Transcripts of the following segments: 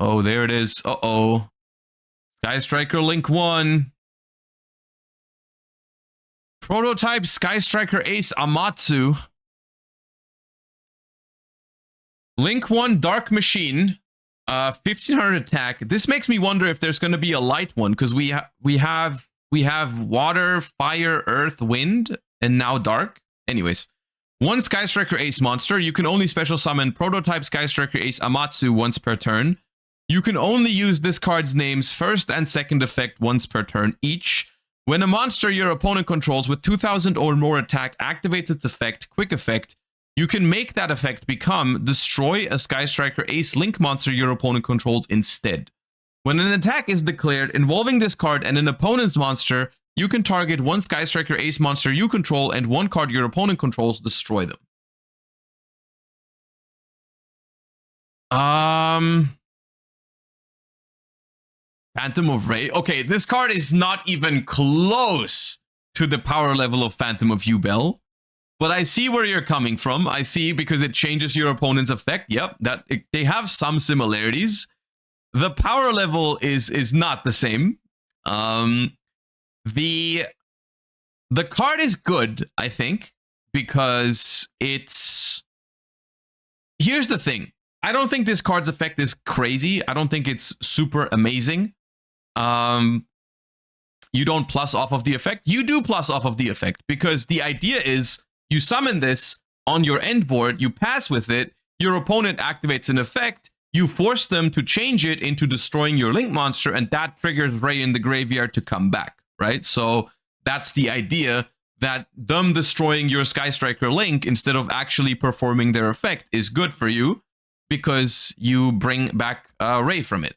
Oh, there it is. Uh-oh. Sky Striker Link 1. Prototype Sky Striker Ace Amatsu. Link 1 Dark Machine. 1500 attack. This makes me wonder if there's going to be a light one, because we have water, fire, earth, wind, and now dark. Anyways, one Sky Striker Ace monster. You can only special summon Prototype Sky Striker Ace Amatsu once per turn. You can only use this card's name's first and second effect once per turn each. When a monster your opponent controls with 2000 or more attack activates its effect, quick effect, you can make that effect become destroy a Sky Striker Ace Link monster your opponent controls instead. When an attack is declared involving this card and an opponent's monster, you can target one Sky Striker Ace monster you control and one card your opponent controls, destroy them. Phantom of Ray. Okay, this card is not even close to the power level of Phantom of Yugioh. But I see where you're coming from. I see, because it changes your opponent's effect. Yep, they have some similarities. The power level is not the same. The card is good, I think, because it's... Here's the thing. I don't think this card's effect is crazy. I don't think it's super amazing. You don't plus off of the effect. You do plus off of the effect, because the idea is you summon this on your end board, you pass with it, your opponent activates an effect, you force them to change it into destroying your Link monster, and that triggers Ray in the graveyard to come back, right? So that's the idea, that them destroying your Sky Striker Link instead of actually performing their effect is good for you, because you bring back Ray from it.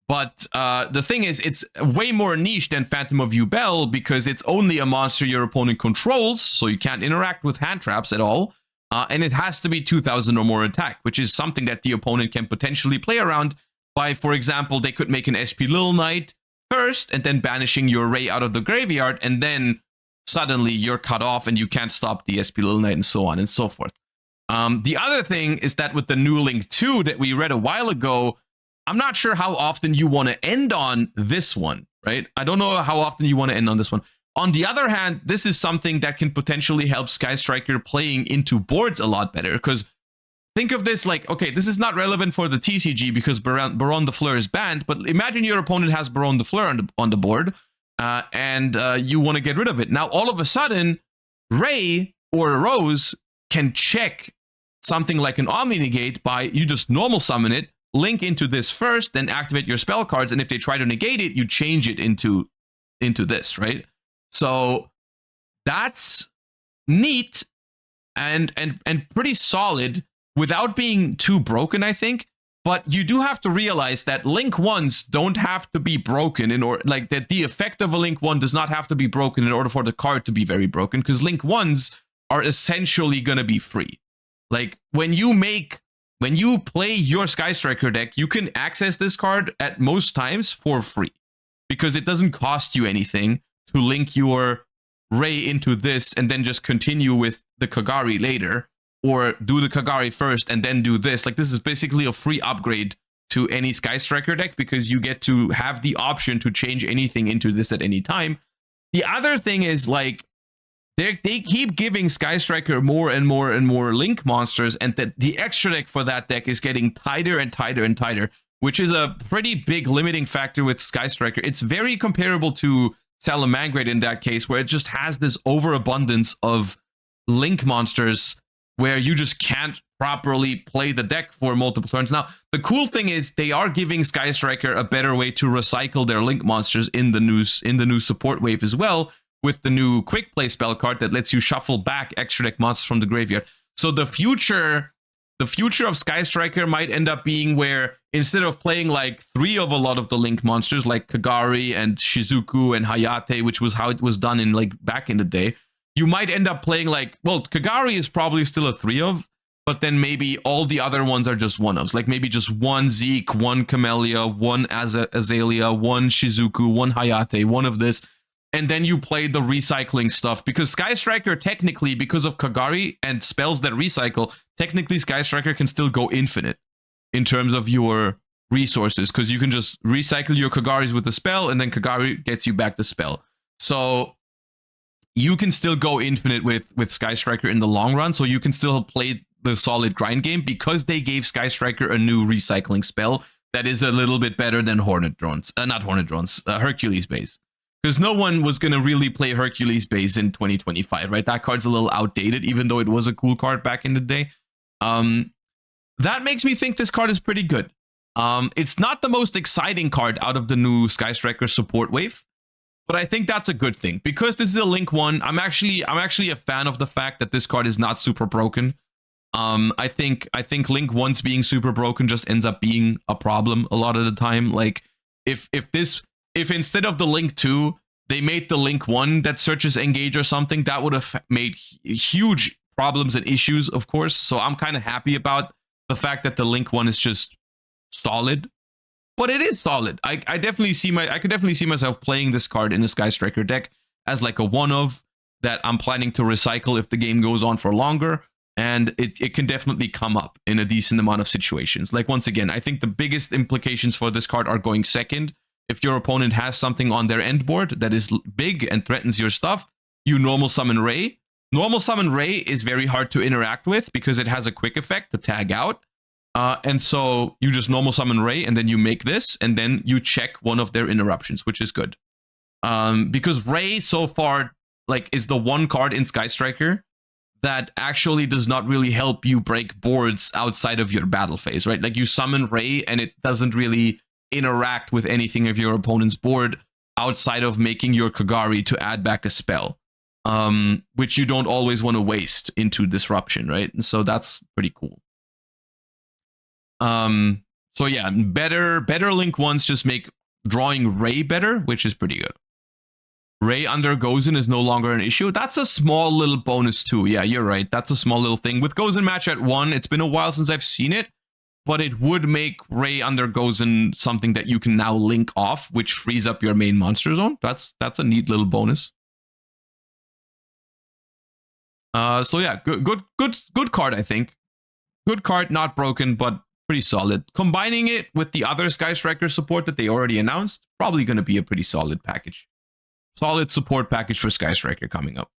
But the thing is, it's way more niche than Phantom of Yugioh, because it's only a monster your opponent controls, so you can't interact with hand traps at all. And it has to be 2000 or more attack, which is something that the opponent can potentially play around by, for example, they could make an SP Little Knight first, and then banishing your Ray out of the graveyard, and then suddenly you're cut off and you can't stop the SP Little Knight, and so on and so forth. The other thing is that with the new Link 2 that we read a while ago, I'm not sure how often you want to end on this one, right? I don't know how often you want to end on this one. On the other hand, this is something that can potentially help Sky Striker playing into boards a lot better, because think of this like, okay, this is not relevant for the TCG because Baron de Fleur is banned, but imagine your opponent has Baron de Fleur on the board, and you want to get rid of it. Now, all of a sudden, Ray or Rose can check something like an Omni Negate by, you just normal summon it, link into this first, then activate your spell cards, and if they try to negate it, you change it into this, right? So that's neat and pretty solid without being too broken, I think. But you do have to realize that Link 1s don't have to be broken in order, like that the effect of a Link 1 does not have to be broken in order for the card to be very broken, because Link 1s are essentially going to be free. Like when you play your Sky Striker deck, you can access this card at most times for free, because it doesn't cost you anything to link your Ray into this and then just continue with the Kagari later, or do the Kagari first and then do this. Like, this is basically a free upgrade to any Sky Striker deck, because you get to have the option to change anything into this at any time. The other thing is, like, they keep giving Sky Striker more and more and more Link monsters, and that the extra deck for that deck is getting tighter and tighter and tighter, which is a pretty big limiting factor with Sky Striker. It's very comparable to Salamangreat in that case, where it just has this overabundance of Link monsters where you just can't properly play the deck for multiple turns. Now, the cool thing is they are giving Sky Striker a better way to recycle their Link monsters in the new support wave as well, with the new quick play spell card that lets you shuffle back extra deck monsters from the graveyard. So the future of Sky Striker might end up being where, instead of playing like 3 of a lot of the Link monsters like Kagari and Shizuku and Hayate, which was how it was done in like back in the day, you might end up playing like, well, Kagari is probably still a 3 of, but then maybe all the other ones are just 1 ofs. Like maybe just 1 Zeke, 1 Camellia, 1 Azalea, 1 Shizuku, 1 Hayate, 1 of this. And then you play the recycling stuff, because Sky Striker, technically, because of Kagari and spells that recycle, technically Sky Striker can still go infinite in terms of your resources because you can just recycle your Kagaris with the spell, and then Kagari gets you back the spell. So you can still go infinite with Sky Striker in the long run. So you can still play the solid grind game because they gave Sky Striker a new recycling spell that is a little bit better than Hornet Drones. Not Hornet Drones, Hercules base. Because no one was going to really play Hercules base in 2025, right? That card's a little outdated, even though it was a cool card back in the day. That makes me think this card is pretty good. It's not the most exciting card out of the new Sky Striker support wave, but I think that's a good thing because this is a Link 1. I'm actually a fan of the fact that this card is not super broken. I think Link 1's being super broken just ends up being a problem a lot of the time. Like if instead of the Link 2, they made the Link 1 that searches engage or something, that would have made huge problems and issues, of course. So I'm kind of happy about the fact that the Link 1 is just solid. But it is solid. I could definitely see myself playing this card in a Sky Striker deck as like a one-of that I'm planning to recycle if the game goes on for longer. And it can definitely come up in a decent amount of situations. Like, once again, I think the biggest implications for this card are going second. If your opponent has something on their end board that is big and threatens your stuff, you normal summon Ray. Normal summon Ray is very hard to interact with because it has a quick effect to tag out. And so you just normal summon Ray and then you make this and then you check one of their interruptions, which is good. Because Ray so far like is the one card in Sky Striker that actually does not really help you break boards outside of your battle phase, right? Like you summon Ray and it doesn't really interact with anything of your opponent's board outside of making your Kagari to add back a spell, which you don't always want to waste into disruption, right? And so that's pretty cool. So yeah, better Link 1s just make drawing Ray better, which is pretty good. Ray under Gozen is no longer an issue. That's a small little bonus too. Yeah, you're right. That's a small little thing. With Gozen match at 1, it's been a while since I've seen it, but it would make Ray under Gozen something that you can now link off, which frees up your main monster zone. That's a neat little bonus. So yeah, good card, I think. Good card, not broken, but pretty solid. Combining it with the other Sky Striker support that they already announced, probably going to be a pretty solid package. Solid support package for Sky Striker coming up.